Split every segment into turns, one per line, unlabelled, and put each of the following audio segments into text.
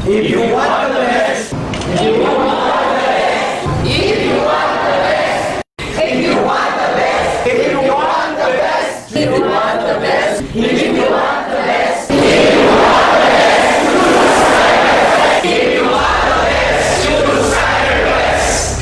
If you want the best, if you want the best, if you want the best, if you want the best, if you want the best, if you want the best, if you want the best, if you want the best, if you want the best, you decide your best.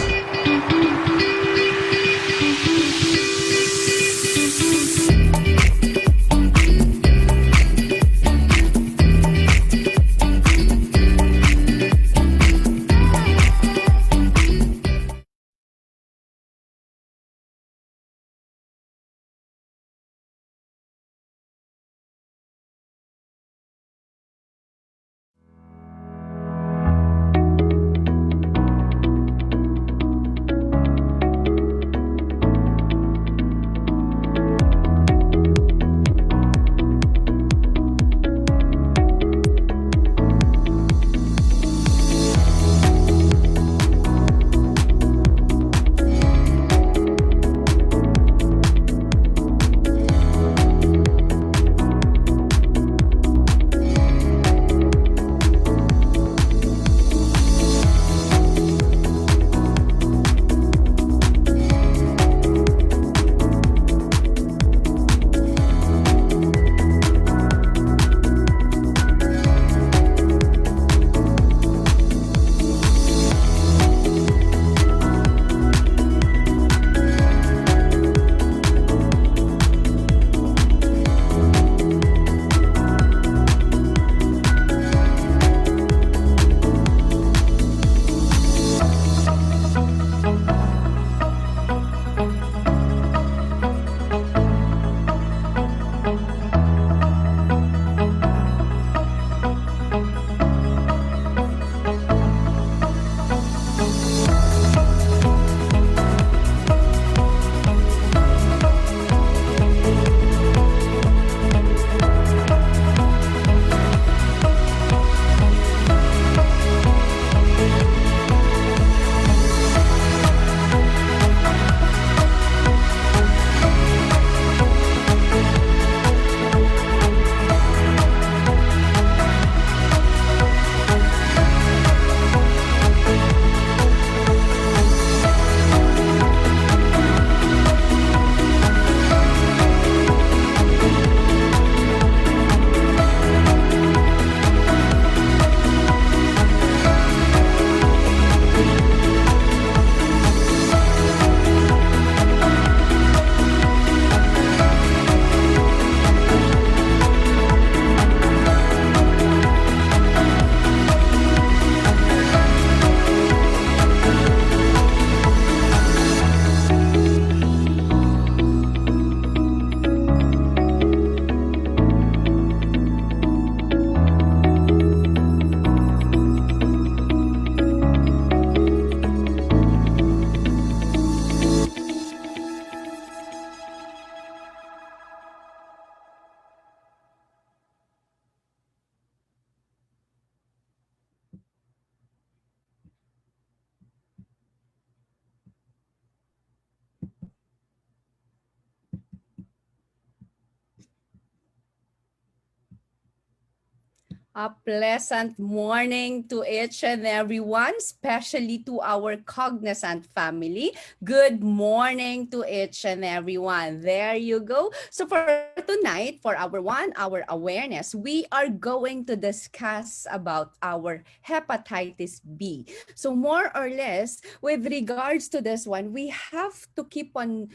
A pleasant morning to each and everyone, especially to our cognizant family. Good morning to each and everyone. There you go. So for tonight, for our 1 hour awareness, we are going to discuss about our hepatitis B. So more or less, with regards to this one, we have to keep on,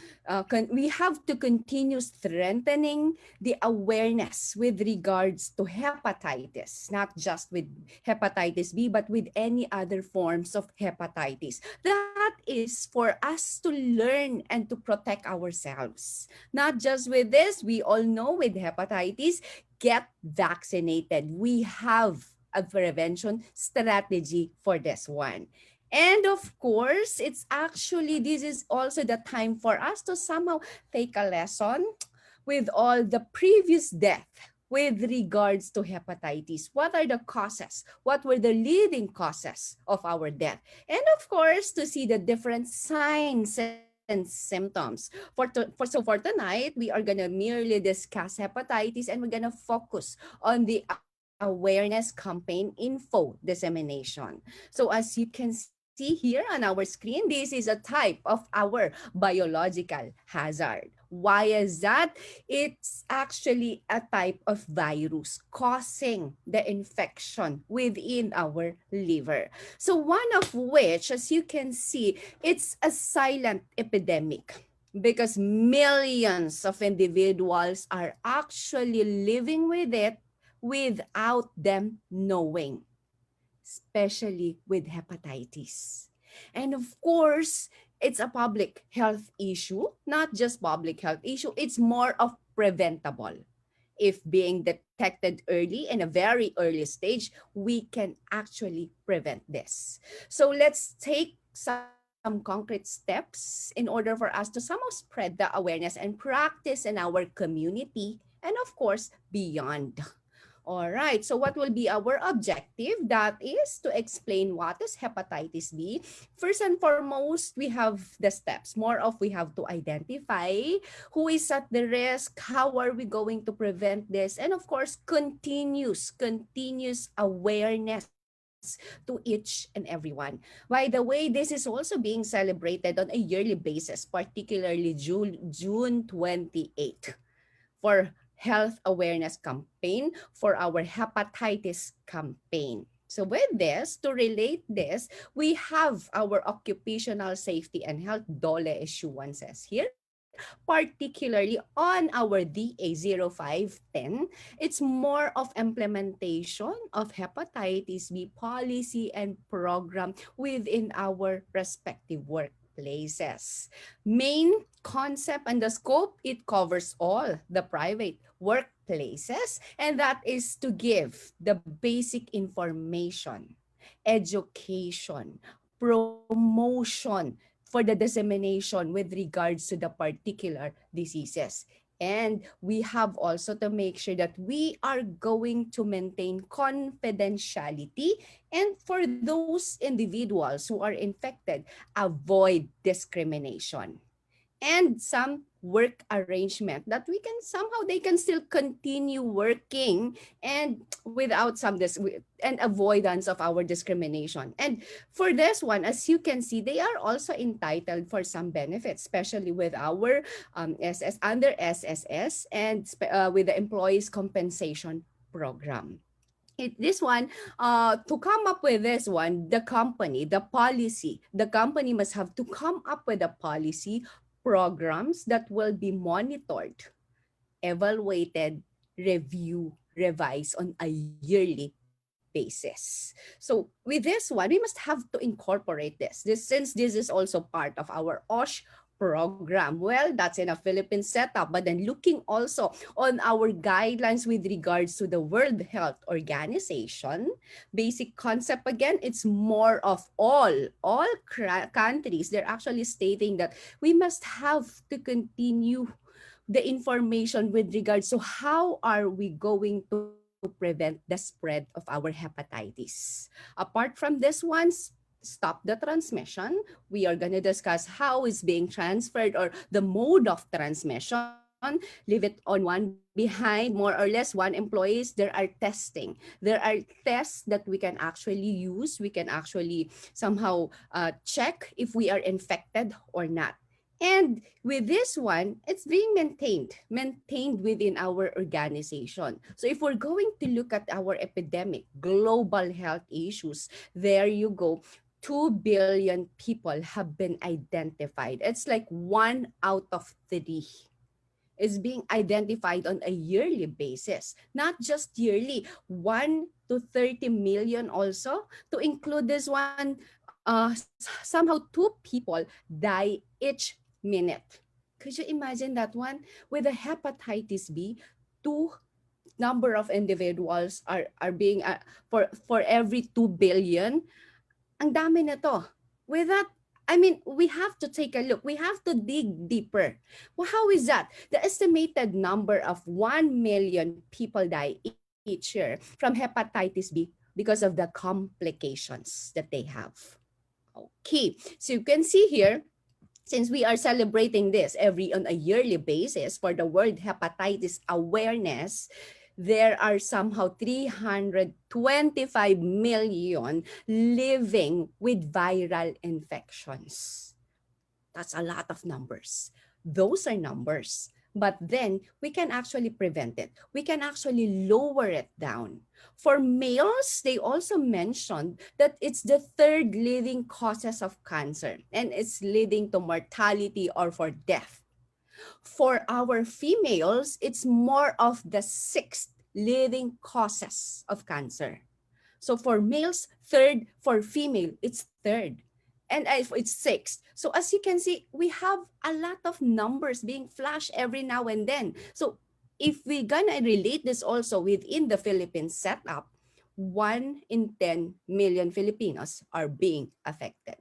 we have to continue strengthening the awareness with regards to hepatitis, not just with hepatitis B, but with any other forms of hepatitis. That is for us to learn and to protect ourselves. Not just with this, we all know with hepatitis, get vaccinated. We have a prevention strategy for this one. And of course, it's actually, this is also the time for us to somehow take a lesson with all the previous death with regards to hepatitis. What are the causes? What were the leading causes of our death? And of course, to see the different signs and symptoms. For tonight, we are gonna merely discuss hepatitis and we're gonna focus on the awareness campaign info dissemination. So as you can see here on our screen, this is a type of our biological hazard. Why is that? It's actually a type of virus causing the infection within our liver. So one of which, as you can see, it's a silent epidemic because millions of individuals are actually living with it without them knowing, especially with hepatitis. And of course, it's a public health issue, not just public health issue, it's more of preventable. If being detected early in a very early stage, we can actually prevent this. So let's take some concrete steps in order for us to somehow spread the awareness and practice in our community and of course beyond. All right. So what will be our objective? That is to explain what is hepatitis B. First and foremost, we have the steps. More of we have to identify who is at the risk, how are we going to prevent this, and of course, continuous awareness to each and everyone. By the way, this is also being celebrated on a yearly basis, particularly June 28th for health awareness campaign for our hepatitis campaign. So with this, to relate this, we have our occupational safety and health DOLE issuances here, particularly on our DA0510. It's more of implementation of hepatitis B policy and program within our respective workplaces. Main concept and the scope, it covers all the private workplaces, and that is to give the basic information, education, promotion for the dissemination with regards to the particular diseases. And we have also to make sure that we are going to maintain confidentiality, and for those individuals who are infected, avoid discrimination and some work arrangement that we can somehow they can still continue working and without some and avoidance of our discrimination. And for this one, as you can see, they are also entitled for some benefits, especially with our SS under SSS and with the employees compensation program. This one, to come up with this one, the company must have to come up with a policy, programs that will be monitored, evaluated, review, revise on a yearly basis. So with this one, we must have to incorporate this since this is also part of our OSH program. Well, that's in a Philippine setup, but then looking also on our guidelines with regards to the World Health Organization, basic concept again, it's more of all countries. They're actually stating that we must have to continue the information with regards to how are we going to prevent the spread of our hepatitis. Apart from this one, stop the transmission. We are going to discuss how it's being transferred or the mode of transmission.
leave it on one behind more or less one employees, there are testing. There are tests that we can actually use. We can actually somehow check if we are infected or not. And with this one, it's being maintained within our organization. So if we're going to look at our epidemic, global health issues, there you go. 2 billion people have been identified. It's like 1 out of 3 is being identified on a yearly basis. Not just yearly, 1 to 30 million also. To include this one, somehow 2 people die each minute. Could you imagine that one? With the hepatitis B, two number of individuals are being for every 2 billion. Ang dami na to. With that, I mean, we have to take a look. We have to dig deeper. Well, how is that? The estimated number of 1 million people die each year from hepatitis B because of the complications that they have. Okay, so you can see here, since we are celebrating this on a yearly basis for the World Hepatitis Awareness, there are somehow 325 million living with viral infections. That's a lot of numbers. Those are numbers. But then we can actually prevent it. We can actually lower it down. For males, they also mentioned that it's the third leading causes of cancer and it's leading to mortality or for death. For our females, it's more of the sixth leading causes of cancer. So for males, third. For female, it's third. And it's sixth. So as you can see, we have a lot of numbers being flashed every now and then. So if we're gonna relate this also within the Philippines setup, 1 in 10 million Filipinos are being affected.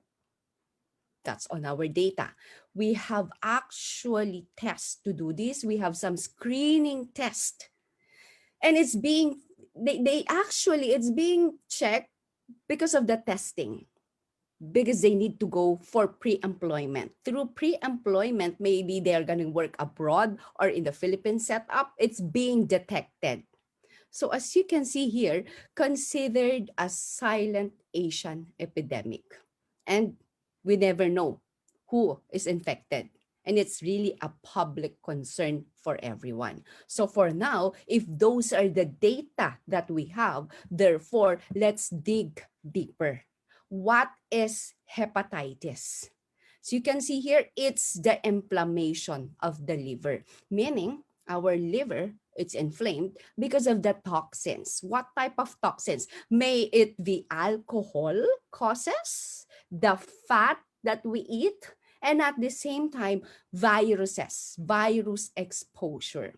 That's on our data. We have actually tests to do this. We have some screening tests. And it's being, it's being checked because of the testing. Because they need to go for pre-employment. Through pre-employment, maybe they're going to work abroad or in the Philippines setup. It's being detected. So as you can see here, considered a silent Asian epidemic. And we never know who is infected. And it's really a public concern for everyone. So for now, if those are the data that we have, therefore, let's dig deeper. What is hepatitis? So you can see here, it's the inflammation of the liver, meaning our liver, it's inflamed because of the toxins. What type of toxins? May it be alcohol causes, the fat that we eat, and at the same time, viruses, virus exposure.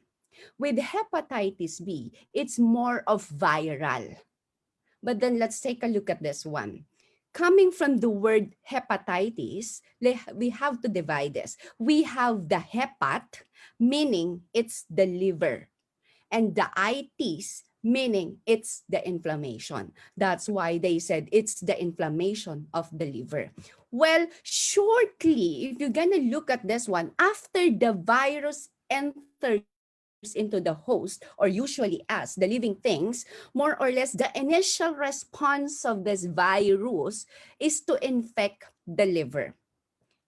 With hepatitis B, it's more of viral. But then let's take a look at this one. Coming from the word hepatitis, we have to divide this. We have the hepat, meaning it's the liver, and the itis, meaning it's the inflammation. That's why they said it's the inflammation of the liver. Well, shortly, if you're gonna look at this one, after the virus enters into the host, or usually us, the living things, more or less the initial response of this virus is to infect the liver.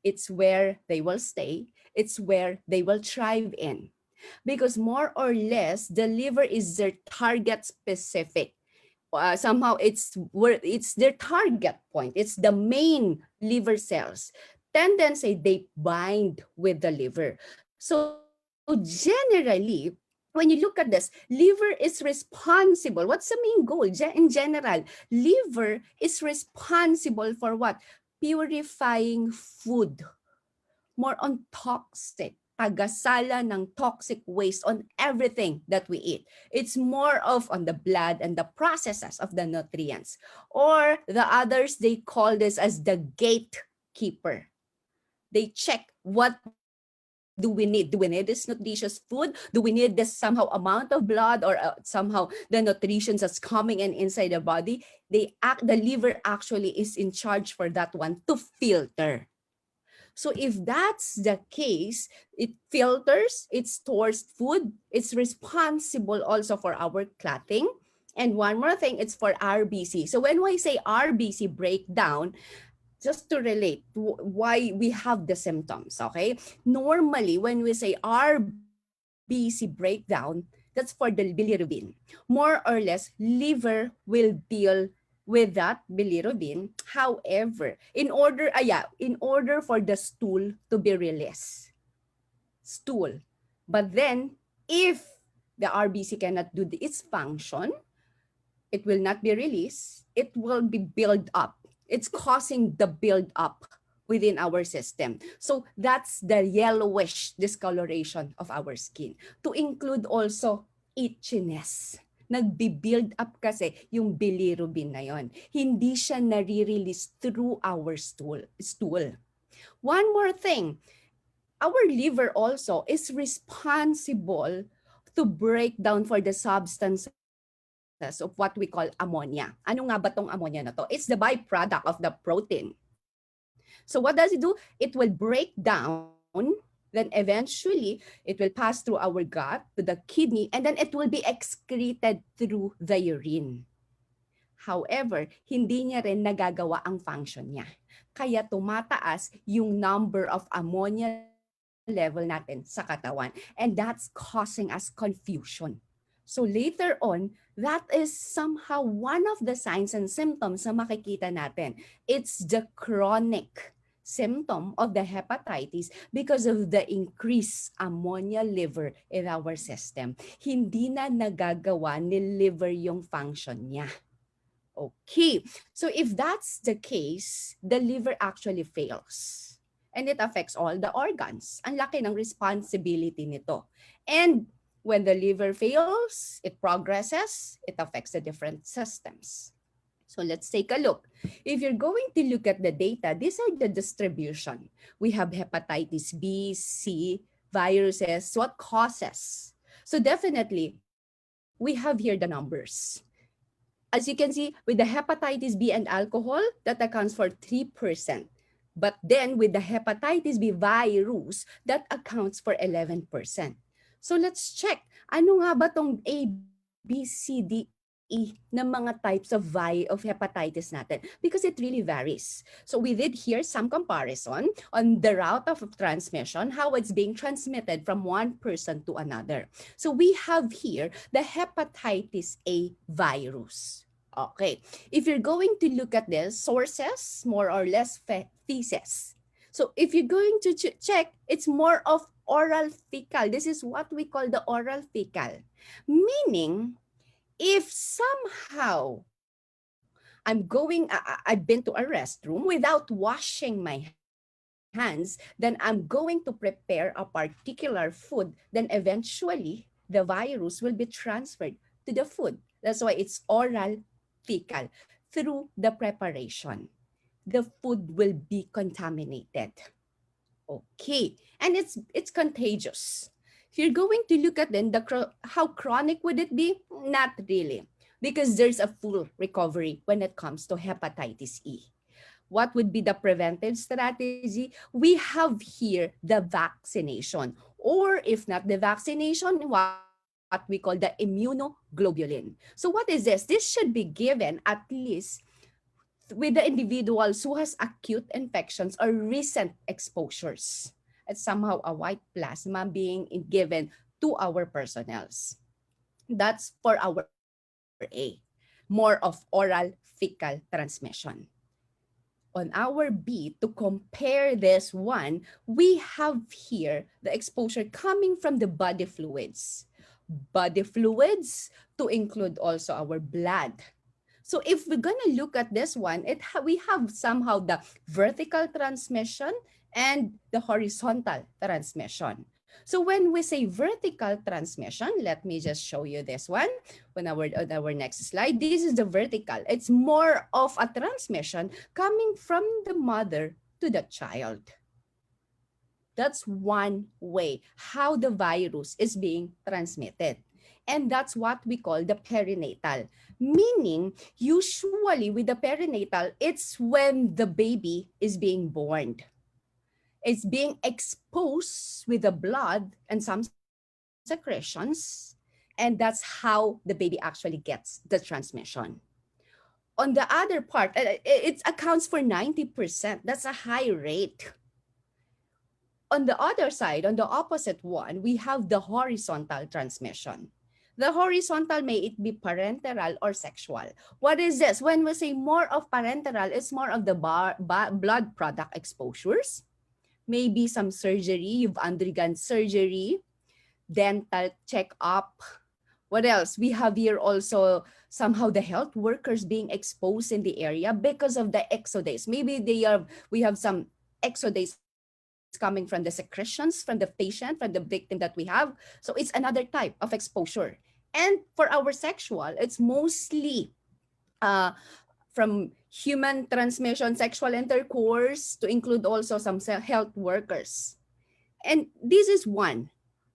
It's where they will stay. It's where they will thrive in. Because more or less, the liver is their target specific. Somehow it's their target point. It's the main liver cells. Tendency, they bind with the liver. So generally, when you look at this, liver is responsible. What's the main goal? In general, liver is responsible for what? Purifying food. More on toxic, tagasala ng toxic waste on everything that we eat. It's more of on the blood and the processes of the nutrients. Or the others, they call this as the gatekeeper. They check, what do we need? Do we need this nutritious food? Do we need this somehow amount of blood, or somehow the nutrition that's coming in inside the body? The liver actually is in charge for that one to filter. So if that's the case, it filters, it stores food, it's responsible also for our clotting. And one more thing, it's for RBC. So when we say RBC breakdown, just to relate to why we have the symptoms, okay? Normally, when we say RBC breakdown, that's for the bilirubin. More or less, liver will deal with that bilirubin. However, in order for the stool to be released, stool. But then, if the RBC cannot do its function, it will not be released. It will be built up. It's causing the build up within our system. So that's the yellowish discoloration of our skin. To include also itchiness. Nagbi-build up kasi yung bilirubin na yon. Hindi siya nare-release through our stool. One more thing, our liver also is responsible to break down for the substances of what we call ammonia. Ano nga ba tong ammonia na to? It's the byproduct of the protein. So what does it do? It will break down, then eventually it will pass through our gut to the kidney, and then it will be excreted through the urine. However, hindi niya rin nagagawa ang function niya. Kaya tumataas yung number of ammonia level natin sa katawan. And that's causing us confusion. So later on, that is somehow one of the signs and symptoms na makikita natin. It's the chronic symptom of the hepatitis because of the increased ammonia liver in our system. Hindi na nagagawa ni liver yung function niya. Okay, so if that's the case, the liver actually fails. And it affects all the organs. Ang laki ng responsibility nito. And when the liver fails, it progresses, it affects the different systems. So let's take a look. If you're going to look at the data, these are the distribution. We have hepatitis B, C, viruses, what causes. So definitely, we have here the numbers. As you can see, with the hepatitis B and alcohol, that accounts for 3%. But then with the hepatitis B virus, that accounts for 11%. So let's check, ano nga ba tong A, B, C, D, E na mga types of hepatitis natin? Because it really varies. So we did here some comparison on the route of transmission, how it's being transmitted from one person to another. So we have here the hepatitis A virus. Okay, if you're going to look at this, sources, more or less feces. So if you're going to check, it's more of oral fecal. This is what we call the oral fecal. Meaning, if somehow I've been to a restroom without washing my hands, then I'm going to prepare a particular food, then eventually the virus will be transferred to the food. That's why it's oral fecal. Through the preparation, the food will be contaminated. Okay, and it's contagious. If you're going to look at then how chronic would it be? Not really, because there's a full recovery when it comes to hepatitis E. What would be the preventive strategy? We have here the vaccination, or if not the vaccination, what we call the immunoglobulin. So what is this? This should be given at least with the individuals who has acute infections or recent exposures. It's somehow a white plasma being given to our personnels. That's for our A, more of oral fecal transmission. On our B, to compare this one, we have here the exposure coming from the body fluids. Body fluids to include also our blood. So if we're going to look at this one, we have somehow the vertical transmission and the horizontal transmission. So when we say vertical transmission, let me just show you this one on our next slide. This is the vertical. It's more of a transmission coming from the mother to the child. That's one way how the virus is being transmitted. And that's what we call the perinatal. Meaning, usually with the perinatal, it's when the baby is being born. It's being exposed with the blood and some secretions, and that's how the baby actually gets the transmission. On the other part, it accounts for 90%. That's a high rate. On the other side, on the opposite one, we have the horizontal transmission. The horizontal, may it be parenteral or sexual. What is this? When we say more of parenteral, it's more of the blood product exposures. Maybe some surgery, you've undergone surgery, dental checkup. What else? We have here also somehow the health workers being exposed in the area because of the exudates. Maybe we have some exudates coming from the secretions from the patient, from the victim that we have. So it's another type of exposure. And for our sexual, it's mostly uh, from human transmission, sexual intercourse, to include also some health workers. And this is one,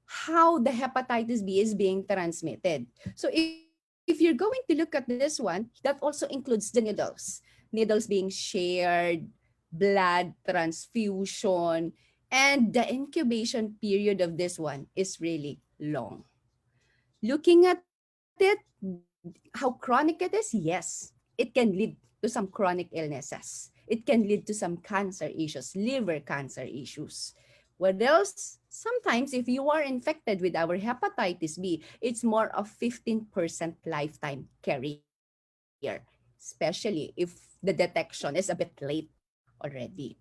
how the hepatitis B is being transmitted. So if you're going to look at this one, that also includes the needles being shared, blood transfusion, and the incubation period of this one is really long. Looking at it, how chronic it is, yes, it can lead to some chronic illnesses. It can lead to some cancer issues, liver cancer issues. What else? Sometimes if you are infected with our hepatitis B, it's more of 15% lifetime carrier, especially if the detection is a bit late already.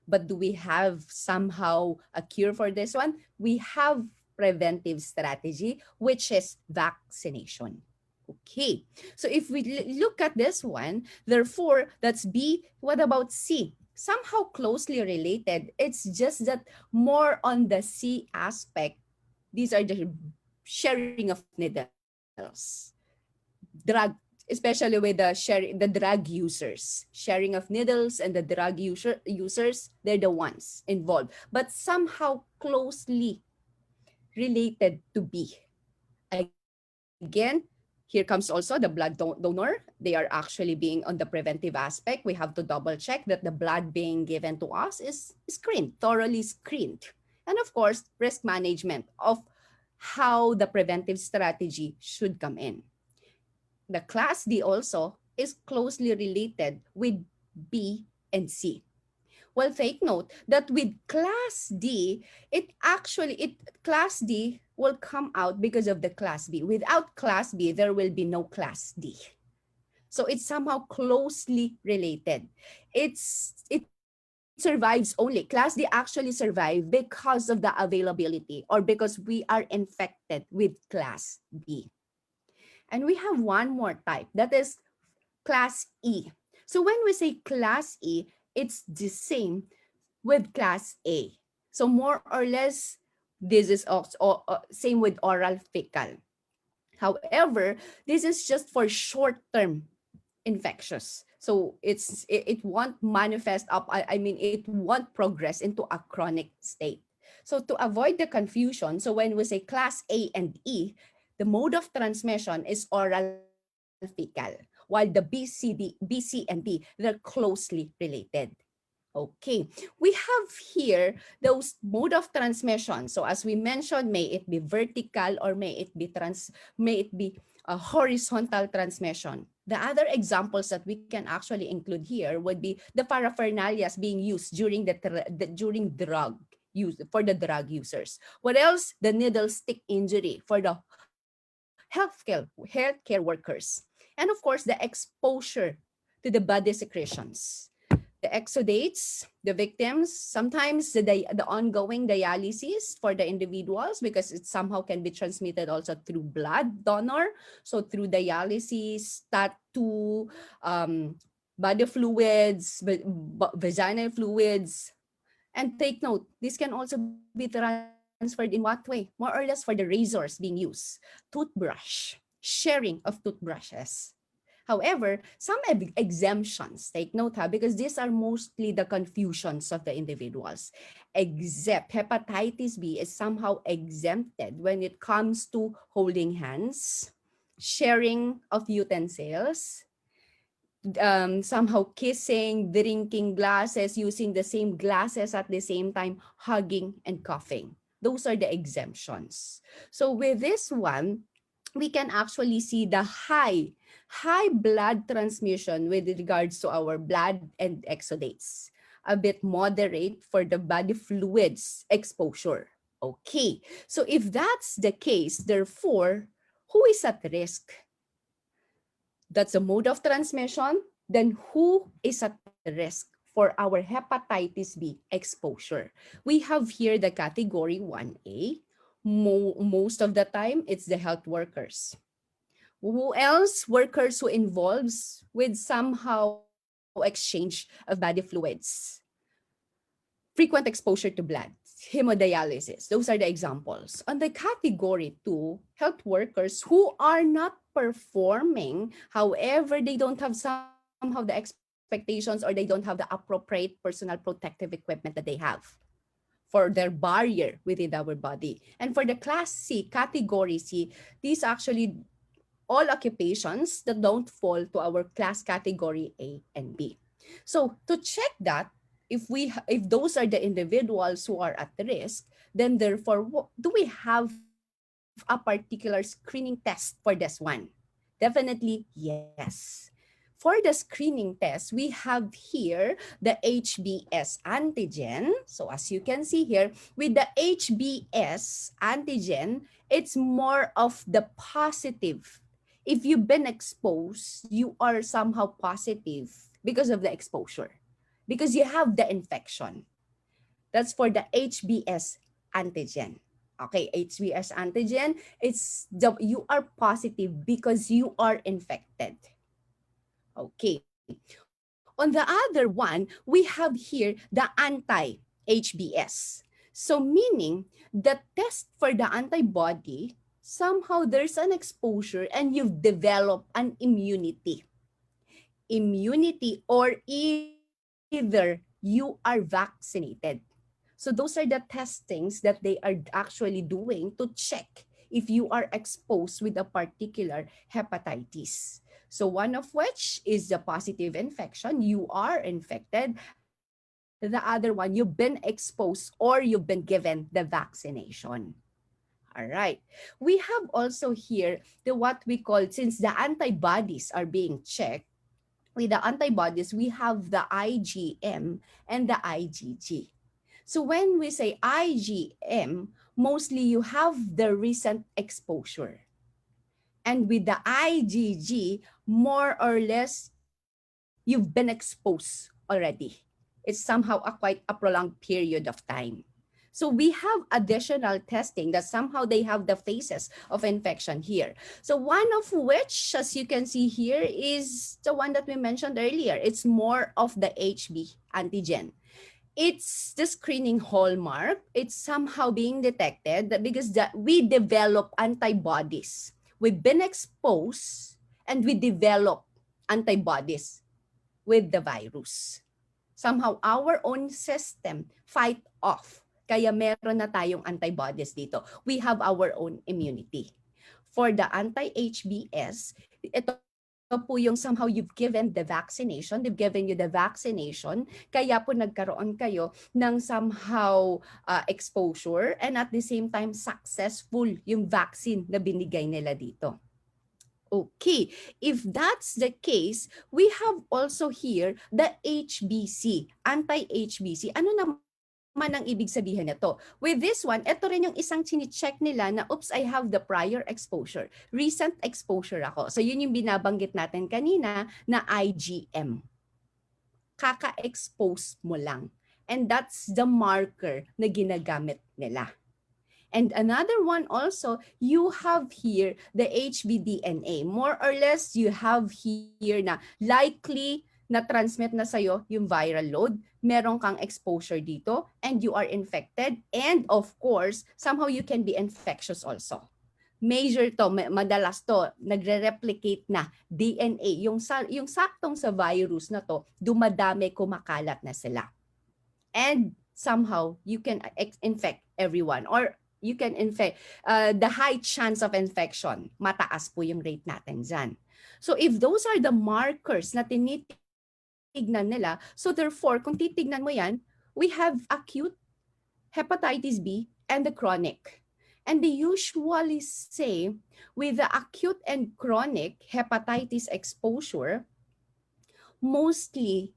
But do we have somehow a cure for this one? We have preventive strategy, which is vaccination. Okay, so if we look at this one, therefore, that's B. What about C? Somehow closely related. It's just that more on the C aspect. These are the sharing of needles. Drug, especially with the the drug users, sharing of needles, and the drug users, they're the ones involved, but somehow closely related to B. Again, here comes also the blood donor. They are actually being on the preventive aspect. We have to double check that the blood being given to us is screened, thoroughly screened. And of course, risk management of how the preventive strategy should come in. The class D also is closely related with B and C. Well, take note that with class D, class D will come out because of the class B. Without class B, there will be no class D. So it's somehow closely related. It survives only. Class D actually survive because of the availability, or because we are infected with class B. And we have one more type, that is class E. So when we say class E, it's the same with class A. So more or less, this is also same with oral fecal. However, this is just for short-term infectious. So it won't manifest up. I mean, it won't progress into a chronic state. So to avoid the confusion, so when we say class A and E, the mode of transmission is oral fecal, while the B, C, and D, they're closely related. Okay, we have here those mode of transmission. So as we mentioned, may it be vertical or may it be a horizontal transmission. The other examples that we can actually include here would be the paraphernalia being used during during drug use for the drug users. What else? The needle stick injury for the healthcare workers. And of course, the exposure to the body secretions, the exudates, the victims, sometimes the ongoing dialysis for the individuals, because it somehow can be transmitted also through blood donor. So through dialysis, tattoo, body fluids, vaginal fluids. And take note, this can also be transferred in what way? More or less for the razors being used, toothbrush, sharing of toothbrushes. However, some exemptions, take note because these are mostly the confusions of the individuals. Except hepatitis B is somehow exempted when it comes to holding hands, sharing of utensils, somehow kissing, drinking glasses, using the same glasses at the same time, hugging and coughing. Those are the exemptions. So with this one, we can actually see the high blood transmission with regards to our blood and exudates. A bit moderate for the body fluids exposure. Okay. So if that's the case, therefore, who is at risk? That's a mode of transmission. Then who is at risk for our hepatitis B exposure? We have here the category 1A. Most of the time, it's the health workers. Who else? Workers who involves with somehow exchange of body fluids. Frequent exposure to blood, hemodialysis. Those are the examples. On the category 2, health workers who are not performing, however, they don't have somehow the expectations or they don't have the appropriate personal protective equipment that they have for their barrier within our body. And for the class C, category C, these actually all occupations that don't fall to our class category A and B. So to check that, if those are the individuals who are at risk, then therefore do we have a particular screening test for this one? Definitely yes. For the screening test, we have here the HBS antigen. So as you can see here, with the HBS antigen, it's more of the positive. If you've been exposed, you are somehow positive because of the exposure, because you have the infection. That's for the HBS antigen. Okay, HBS antigen, you are positive because you are infected. Okay. On the other one, we have here the anti-HBS. So meaning the test for the antibody, somehow there's an exposure and you've developed an immunity. Or either you are vaccinated. So those are the testings that they are actually doing to check if you are exposed with a particular hepatitis. So one of which is the positive infection, you are infected. The other one, you've been exposed or you've been given the vaccination. All right. We have also here the what we call, since the antibodies are being checked, with the antibodies, we have the IgM and the IgG. So when we say IgM, mostly you have the recent exposure. And with the IgG, more or less, you've been exposed already. It's somehow quite a prolonged period of time. So we have additional testing that somehow they have the phases of infection here. So one of which, as you can see here, is the one that we mentioned earlier. It's more of the HB antigen. It's the screening hallmark. It's somehow being detected because we develop antibodies. We've been exposed and we develop antibodies with the virus. Somehow our own system fight off. Kaya meron na tayong antibodies dito. We have our own immunity. For the anti-HBS, ito po yung somehow you've given the vaccination, they've given you the vaccination, kaya po nagkaroon kayo ng somehow exposure and at the same time successful yung vaccine na binigay nila dito. Okay, if that's the case, we have also here the HBC, anti-HBC. Ano naman ang ibig sabihin nito? With this one, ito rin yung isang chine-check nila na, oops, I have the prior exposure. Recent exposure ako. So yun yung binabanggit natin kanina na IgM. Kaka-expose mo lang. And that's the marker na ginagamit nila. And another one also, you have here the HBDNA. More or less, you have here na likely na transmit na sa'yo yung viral load. Meron kang exposure dito and you are infected. And of course, somehow you can be infectious also. Major to, madalas to, nagre-replicate na DNA. Yung saktong sa virus na to, dumadami, kumakalat na sila. And somehow, you can infect everyone or you can infect, the high chance of infection, mataas po yung rate natin dyan. So if those are the markers na tinitignan nila, so therefore, kung titignan mo yan, we have acute hepatitis B and the chronic. And they usually say with the acute and chronic hepatitis exposure, mostly,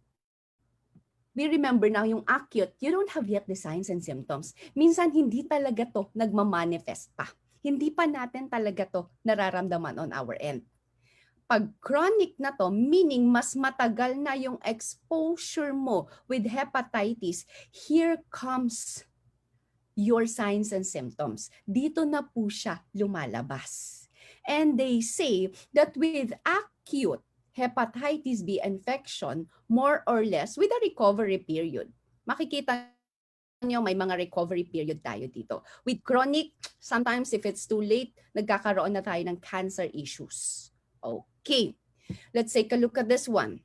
we remember now yung acute, you don't have yet the signs and symptoms. Minsan hindi talaga to nagmamanifest pa. Hindi pa natin talaga to nararamdaman on our end. Pag chronic na to, meaning mas matagal na yung exposure mo with hepatitis, here comes your signs and symptoms. Dito na po siya lumalabas. And they say that with acute hepatitis B infection, more or less with a recovery period. Makikita nyo may mga recovery period tayo dito. With chronic, sometimes if it's too late, nagkakaroon na tayo ng cancer issues. Okay, let's take a look at this one.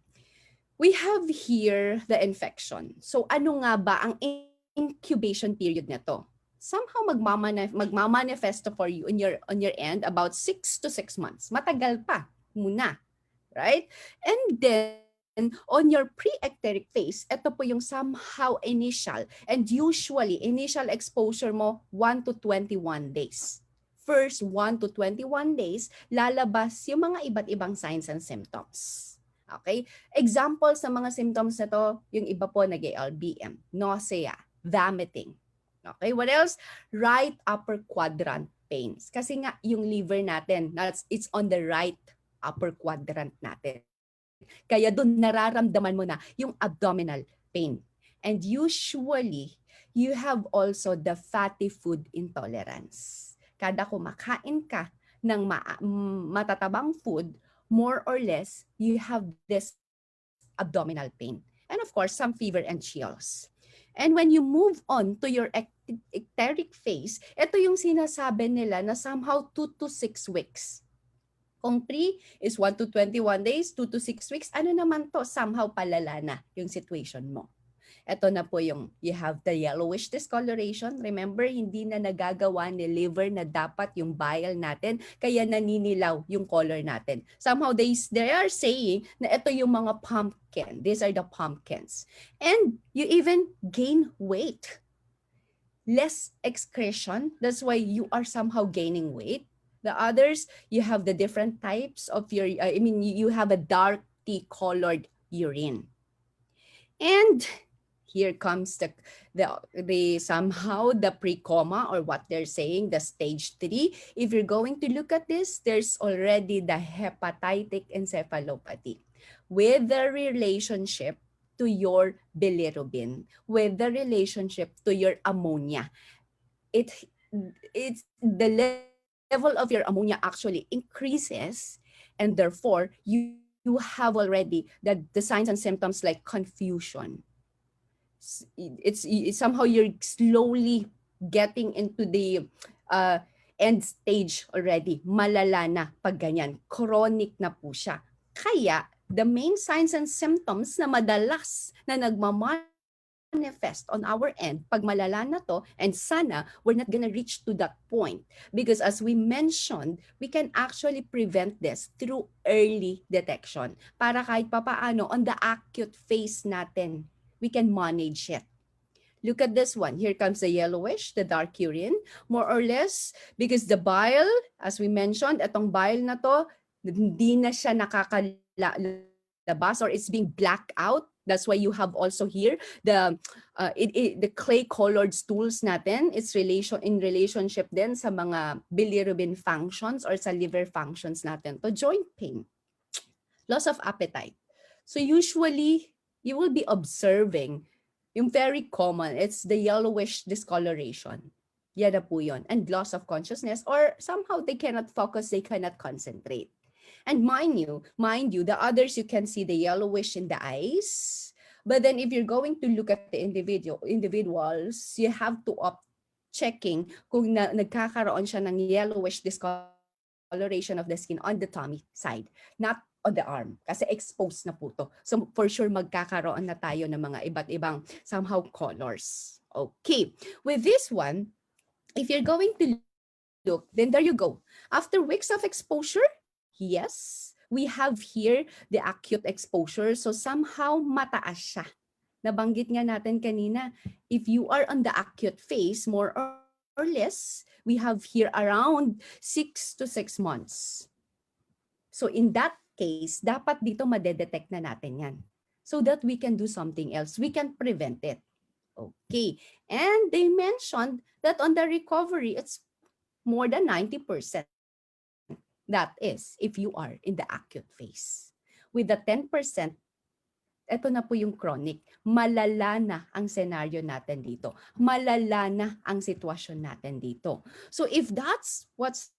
We have here the infection. So ano nga ba ang incubation period nito? Somehow magmamanifesto for you on your end about 6 to 6 months. Matagal pa muna, right? And then on your pre-ecteric phase, ito po yung somehow initial, and usually initial exposure mo 1 to 21 days. First 1 to 21 days, lalabas yung mga iba't ibang signs and symptoms. Okay? Example sa mga symptoms na to, yung iba po nag-LBM, nausea, vomiting. Okay, what else? Right upper quadrant pains. Kasi nga yung liver natin, it's on the right upper quadrant natin. Kaya doon nararamdaman mo na yung abdominal pain. And usually, you have also the fatty food intolerance. Kada kumakain ka ng matatabang food, more or less, you have this abdominal pain. And of course, some fever and chills. And when you move on to your ecteric phase, ito yung sinasabi nila na somehow 2 to 6 weeks. Kung pre is 1 to 21 days, 2 to 6 weeks, ano naman to? Somehow palala na yung situation mo. Ito na po yung, you have the yellowish discoloration. Remember, hindi na nagagawa ni liver na dapat yung bile natin, kaya naninilaw yung color natin. Somehow they are saying na ito yung mga pumpkin. These are the pumpkins. And you even gain weight. Less excretion. That's why you are somehow gaining weight. The others, you have the different types of your, you have a dark tea-colored urine. And here comes the somehow the pre-coma, or what they're saying, the stage 3. If you're going to look at this, there's already the hepatic encephalopathy with the relationship to your bilirubin, with the relationship to your ammonia. It's the level of your ammonia actually increases, and therefore you have already the signs and symptoms like confusion. It's somehow you're slowly getting into the end stage already. Malala na pag ganyan. Chronic na po siya. Kaya the main signs and symptoms na madalas na nagmamanifest on our end, pag malala na to, and sana we're not gonna reach to that point. Because as we mentioned, we can actually prevent this through early detection. Para kahit papaano, on the acute phase natin, we can manage it. Look at this one. Here comes the yellowish, the dark urine. More or less, because the bile, as we mentioned, itong bile na to, hindi na siya nakakalabas or it's being blacked out. That's why you have also here the clay-colored stools natin. It's in relationship din sa mga bilirubin functions or sa liver functions natin. To joint pain, loss of appetite. So usually, you will be observing yung very common, it's the yellowish discoloration. Yan na po yun. And loss of consciousness, or somehow they cannot focus, they cannot concentrate. And mind you, the others you can see the yellowish in the eyes. But then if you're going to look at the individuals, you have to opt checking kung nagkakaroon siya ng yellowish discoloration of the skin on the tummy side, not on the arm, kasi exposed na po to. So for sure magkakaroon na tayo ng mga iba't ibang somehow colors. Okay, with this one, if you're going to look, then there you go. After weeks of exposure, yes, We have here the acute exposure. So somehow mataas siya. Nabanggit nga natin kanina, if you are on the acute phase, more or less, we have here around 6 to 6 months. So in that case, dapat dito madedetect na natin yan. So that we can do something else. We can prevent it. Okay. And they mentioned that on the recovery, it's more than 90%. That is, if you are in the acute phase. With the 10%, ito na po yung chronic. Malala na ang senaryo natin dito. Malala na ang sitwasyon natin dito. So if that's what's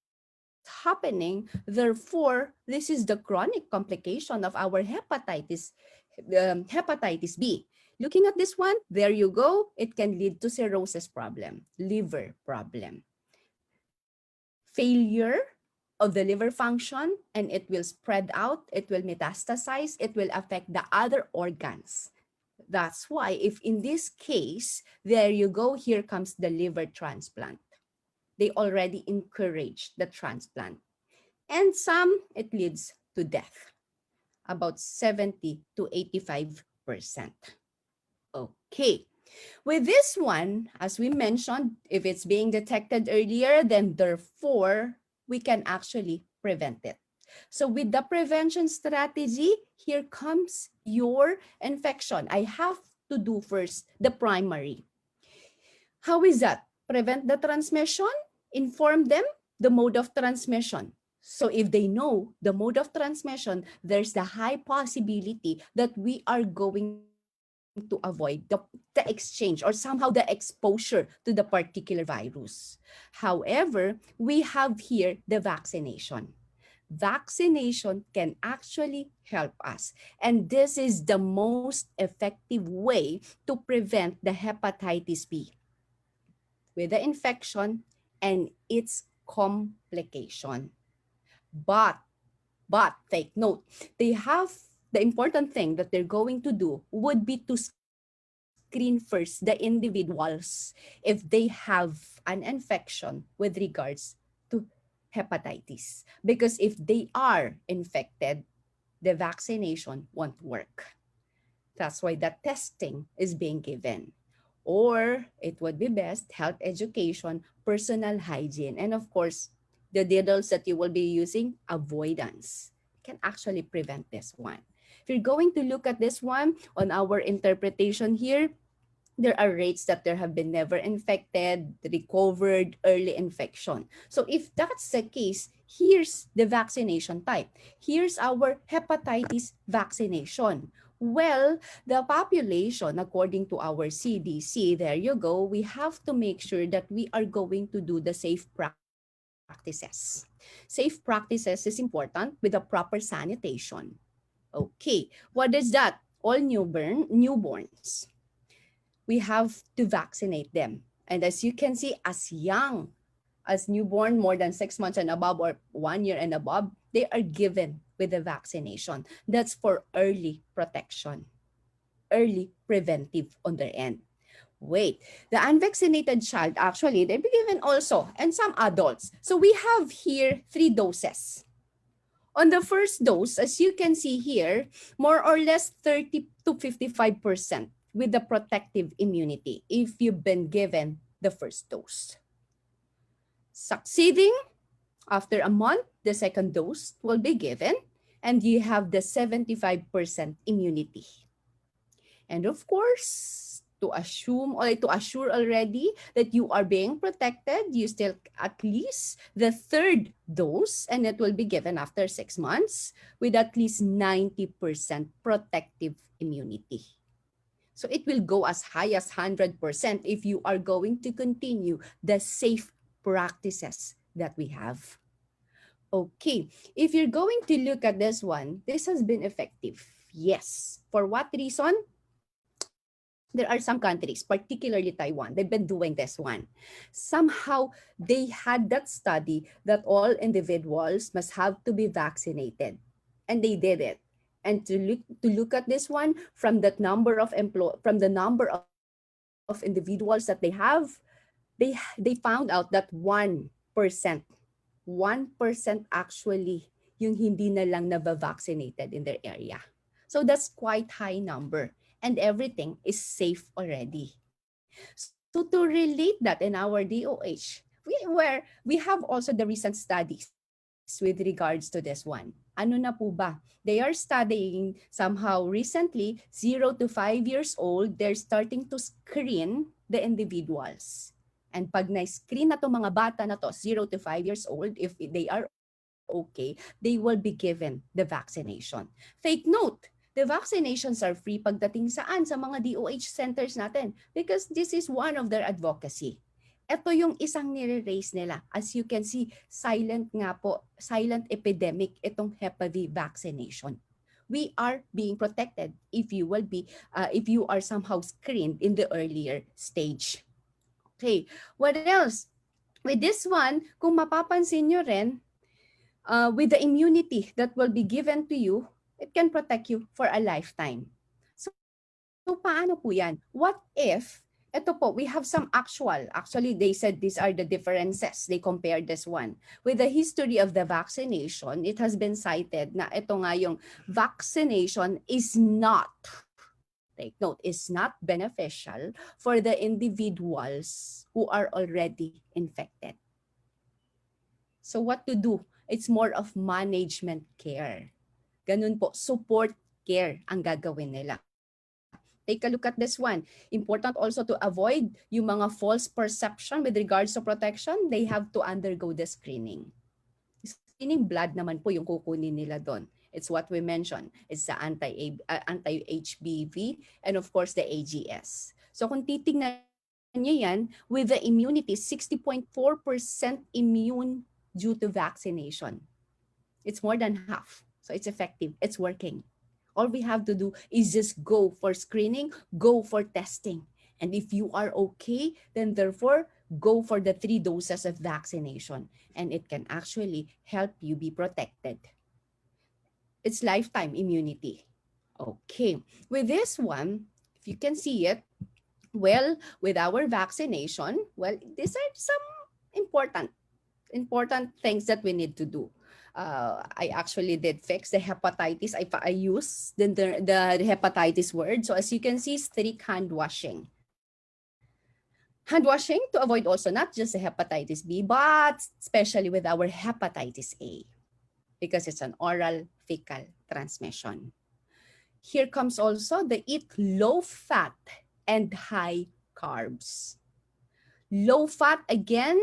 happening, therefore, this is the chronic complication of our hepatitis B. Looking at this one, there you go. It can lead to cirrhosis problem, liver problem, failure of the liver function, and it will spread out, it will metastasize, it will affect the other organs. That's why if in this case, there you go, here comes the liver transplant. They already encourage the transplant. And some, it leads to death, about 70 to 85%. Okay. With this one, as we mentioned, if it's being detected earlier, then therefore, we can actually prevent it. So with the prevention strategy, here comes your infection. I have to do first the primary. How is that? Prevent the transmission, inform them the mode of transmission. So if they know the mode of transmission, there's the high possibility that we are going to avoid the exchange or somehow the exposure to the particular virus. However, we have here the vaccination. Vaccination can actually help us. And this is the most effective way to prevent the hepatitis B with the infection and its complication. But take note, they have the important thing that they're going to do would be to screen first the individuals if they have an infection with regards to hepatitis. Because if they are infected, the vaccination won't work. That's why the testing is being given. Or it would be best health education, personal hygiene, and of course, the needles that you will be using, avoidance can actually prevent this one. If you're going to look at this one on our interpretation here, there are rates that there have been never infected, recovered, early infection. So if that's the case, here's the vaccination type. Here's our hepatitis vaccination. Well, the population, according to our CDC, there you go, we have to make sure that we are going to do the safe practices. Safe practices is important with the proper sanitation. Okay, what is that? All newborns, we have to vaccinate them. And as you can see, as young as newborn, more than 6 months and above or 1 year and above, they are given with the vaccination. That's for early protection, early preventive on their end. Wait, the unvaccinated child, actually, they'll be given also, and some adults. So we have here 3 doses. On the first dose, as you can see here, more or less 30 to 55% with the protective immunity if you've been given the first dose. Succeeding, after a month, the second dose will be given and you have the 75% immunity. And of course, to assure already that you are being protected, you still at least the third dose, and it will be given after 6 months with at least 90% protective immunity. So it will go as high as 100% if you are going to continue the safe practices that we have. Okay, if you're going to look at this one, this has been effective. Yes. For what reason? There are some countries, particularly Taiwan, they've been doing this one. Somehow, they had that study that all individuals must have to be vaccinated. And they did it. And to look at this one from that number of from the number of individuals that they have, they found out that 1% actually yung hindi na lang na-vaccinated in their area. So that's quite high number and everything is safe already. So to relate that in our DOH, we have also the recent studies with regards to this one. Ano na po ba? They are studying somehow recently 0 to 5 years old, they're starting to screen the individuals. And pag na-screen na to mga bata na to, 0 to 5 years old, if they are okay, they will be given the vaccination. Take note, the vaccinations are free pagdating saan? Sa mga DOH centers natin because this is one of their advocacy. Ito yung isang nire-raise nila. As you can see, silent nga po, silent epidemic itong Hep B vaccination. We are being protected if you are somehow screened in the earlier stage. Okay, what else? With this one, kung mapapansin nyo rin, with the immunity that will be given to you, it can protect you for a lifetime. So paano po yan? What if, ito po, we have some actually they said these are the differences. They compared this one. With the history of the vaccination, it has been cited na ito nga yung vaccination is not, take note, is not beneficial for the individuals who are already infected. So what to do? It's more of management care. Ganun po, support care ang gagawin nila. Take a look at this one. Important also to avoid yung mga false perception with regards to protection. They have to undergo the screening. Screening blood naman po yung kukunin nila doon. It's what we mentioned. It's the anti-HBV and of course the AGS. So kung titingnan niyo yan, with the immunity, 60.4% immune due to vaccination. It's more than half. So it's effective. It's working. All we have to do is just go for screening, go for testing. And if you are okay, then therefore, go for the 3 doses of vaccination. And it can actually help you be protected. It's lifetime immunity. Okay. With this one, if you can see it, well, with our vaccination, well, these are some important things that we need to do. I actually did fix the hepatitis. I used the hepatitis word. So as you can see, strict hand washing. Hand washing to avoid also not just the hepatitis B, but especially with our hepatitis A, because it's an oral fecal transmission. Here comes also the eat low fat and high carbs. Low fat again,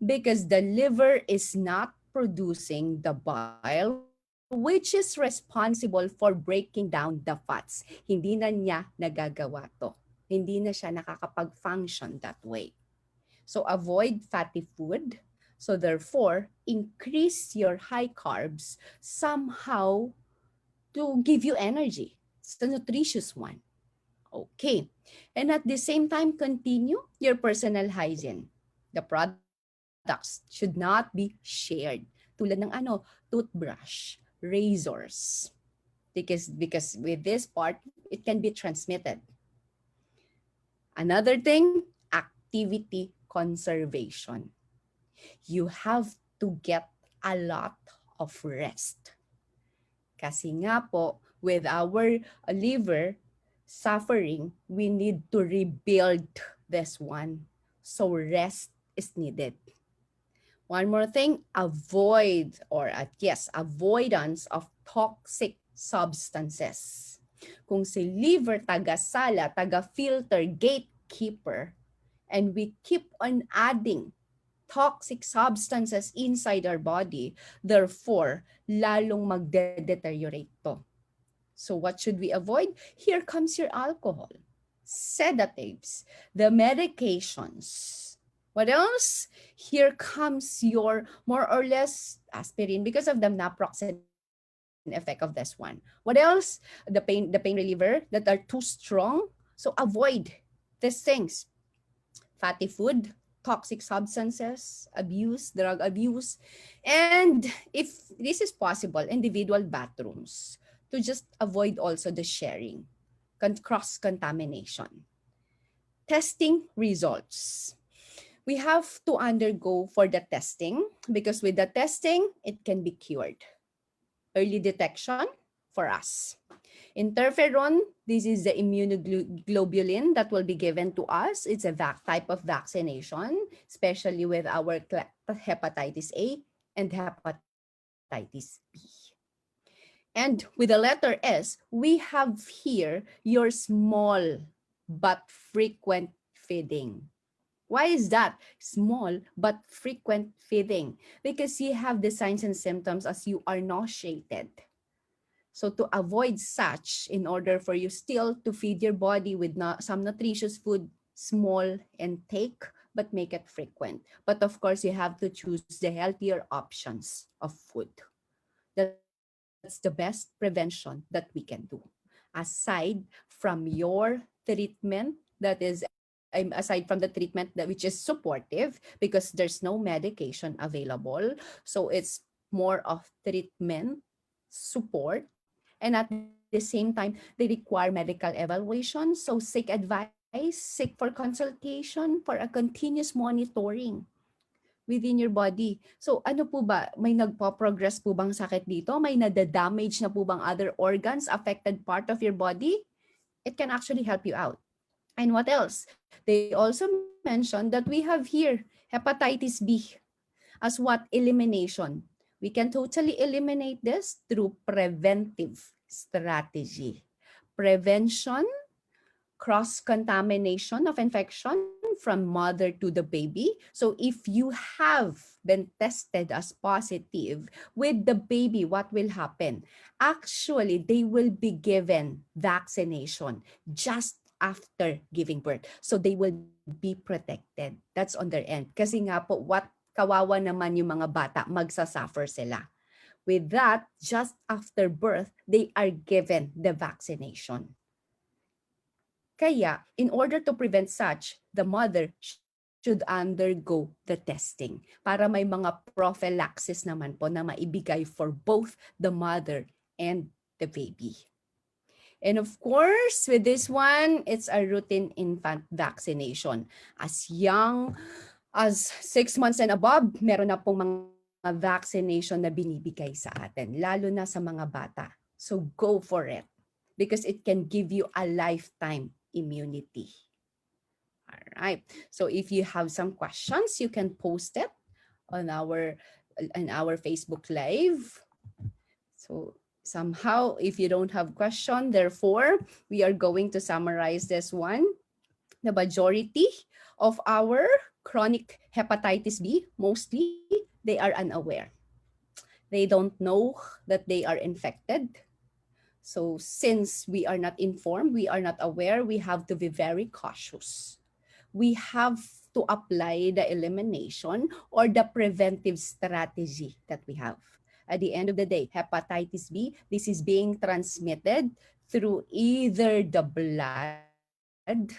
because the liver is not producing the bile, which is responsible for breaking down the fats. Hindi na niya nagagawa to. Hindi na siya nakakapag-function that way. So avoid fatty food. So therefore, increase your high carbs somehow to give you energy. It's the nutritious one. Okay. And at the same time, continue your personal hygiene. The products should not be shared. Tulad ng toothbrush, razors. Because with this part, it can be transmitted. Another thing, activity conservation. You have to get a lot of rest. Kasi nga po, with our liver suffering, we need to rebuild this one. So rest is needed. One more thing, avoidance of toxic substances. Kung si liver taga-sala, taga-filter, gatekeeper, and we keep on adding toxic substances inside our body, therefore, lalong magde-deteriorate to. So what should we avoid? Here comes your alcohol, sedatives, the medications. What else? Here comes your more or less aspirin because of the naproxen effect of this one. What else? The pain reliever that are too strong. So avoid these things. Fatty food, toxic substances, abuse, drug abuse, and if this is possible, individual bathrooms to just avoid also the sharing, cross-contamination. Testing results. We have to undergo for the testing because with the testing, it can be cured. early detection for us. Interferon, this is the immunoglobulin that will be given to us. It's a type of vaccination, especially with our hepatitis A and hepatitis B. And with the letter S, we have here your small but frequent feeding. Why is that? Small but frequent feeding. Because you have the signs and symptoms as you are nauseated. So to avoid such, in order for you still to feed your body with some nutritious food, small and take, but make it frequent. But of course, you have to choose the healthier options of food. That's the best prevention that we can do. Aside from your treatment, that is, aside from the treatment that which is supportive, because there's no medication available. So it's more of treatment, support, and at the same time, they require medical evaluation. So seek advice, seek for consultation for a continuous monitoring within your body. So ano po ba, may nagpo-progress po bang sakit dito? May nada-damage na po bang other organs, affected part of your body? It can actually help you out. And what else? They also mentioned that we have here hepatitis B as what? Elimination. We can totally eliminate this through preventive strategy. Prevention, cross-contamination of infection from mother to the baby. So if you have been tested as positive with the baby, what will happen? Actually, they will be given vaccination just after giving birth. So they will be protected. That's on their end. Kasi nga po, what kawawa naman yung mga bata, magsasuffer sila. With that, just after birth, they are given the vaccination. Kaya, in order to prevent such, the mother should undergo the testing para may mga prophylaxis naman po na maibigay for both the mother and the baby. And of course, with this one, it's a routine infant vaccination. As young as 6 months and above, meron na pong mga vaccination na binibigay sa atin, lalo na sa mga bata. So go for it because it can give you a lifetime immunity. All right. So if you have some questions, you can post it on our Facebook Live. So somehow, if you don't have question, therefore, we are going to summarize this one. The majority of our chronic hepatitis B, mostly, they are unaware. They don't know that they are infected. So since we are not informed, we are not aware, we have to be very cautious. We have to apply the elimination or the preventive strategy that we have. At the end of the day, hepatitis B, this is being transmitted through either the blood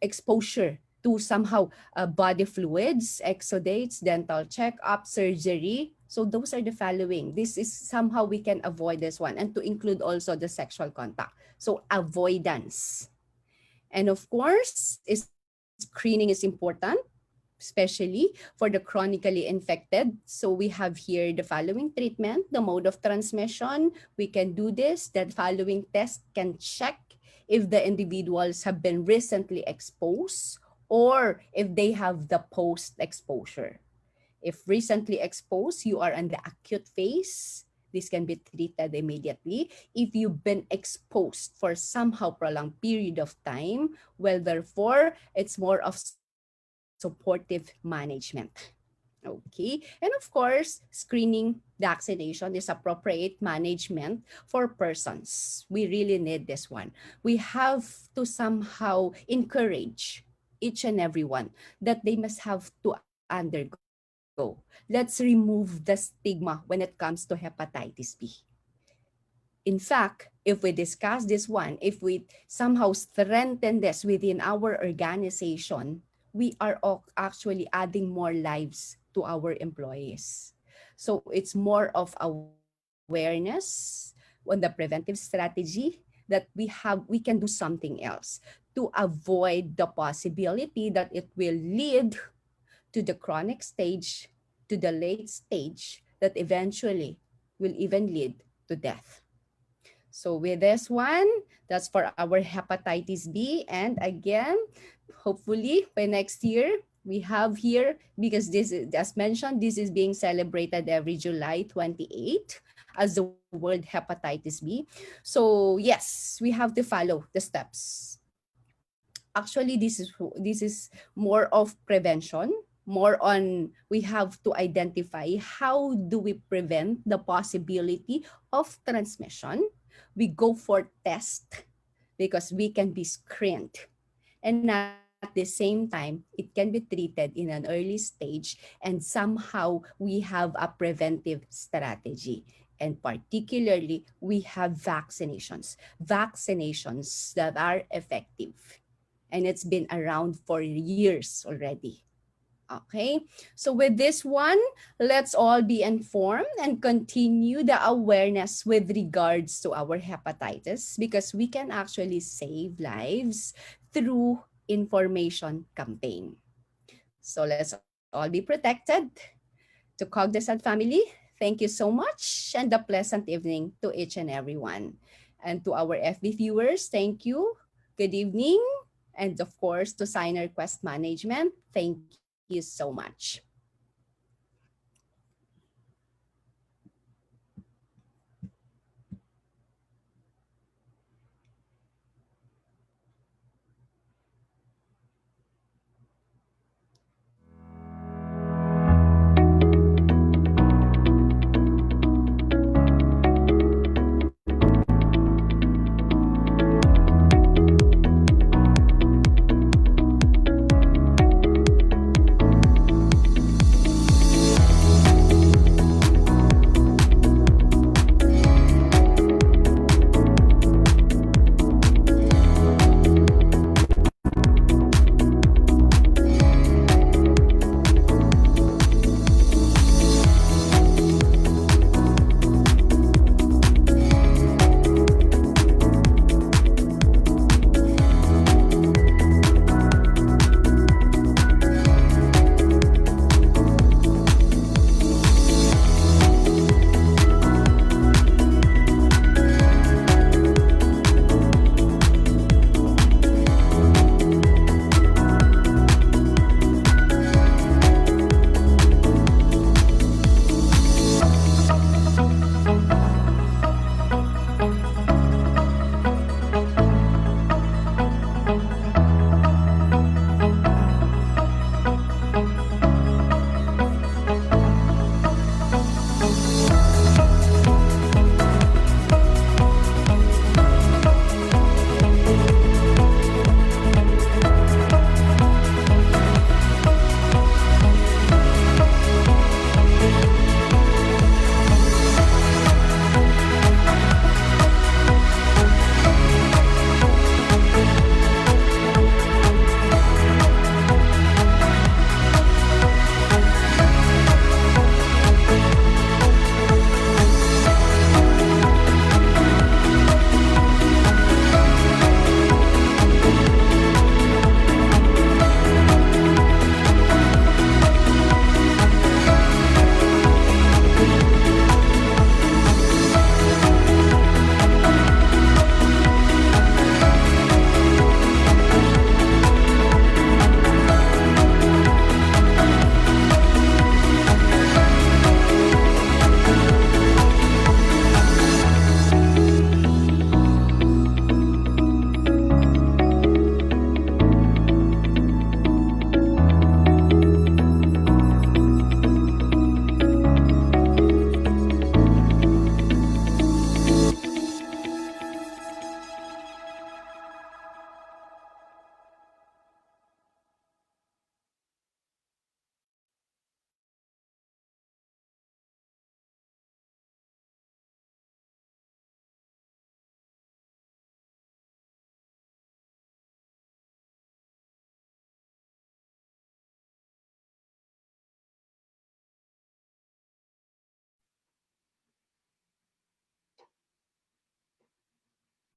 exposure to somehow body fluids, exudates, dental checkup, surgery. So those are the following. This is somehow we can avoid this one, and to include also the sexual contact. So avoidance. And of course, screening is important, especially for the chronically infected. So we have here the following treatment, the mode of transmission. We can do this. That following test can check if the individuals have been recently exposed or if they have the post-exposure. If recently exposed, you are in the acute phase, this can be treated immediately. If you've been exposed for somehow prolonged period of time, well, therefore, it's more of supportive management. Okay. And of course, screening vaccination is appropriate management for persons. We really need this one. We have to somehow encourage each and everyone that they must have to undergo. Let's remove the stigma when it comes to hepatitis B. In fact, if we discuss this one, if we somehow strengthen this within our organization, we are actually adding more lives to our employees. So it's more of awareness on the preventive strategy that we can do something else to avoid the possibility that it will lead to the chronic stage, to the late stage, that eventually will even lead to death. So with this one, that's for our hepatitis B. And again, hopefully by next year, we have here, because this is, as mentioned, this is being celebrated every July 28th as the World Hepatitis B. So yes, we have to follow the steps. Actually, this is more of prevention, more on we have to identify how do we prevent the possibility of transmission. We go for test because we can be screened, and at the same time it can be treated in an early stage, and somehow we have a preventive strategy. And particularly we have vaccinations that are effective, and it's been around for years already. Okay, so with this one, let's all be informed and continue the awareness with regards to our hepatitis, because we can actually save lives through information campaign. So let's all be protected. To Cognizant family, thank you so much, and a pleasant evening to each and everyone. And to our FB viewers, thank you. Good evening. And of course, to Signer Quest Management, thank you so much.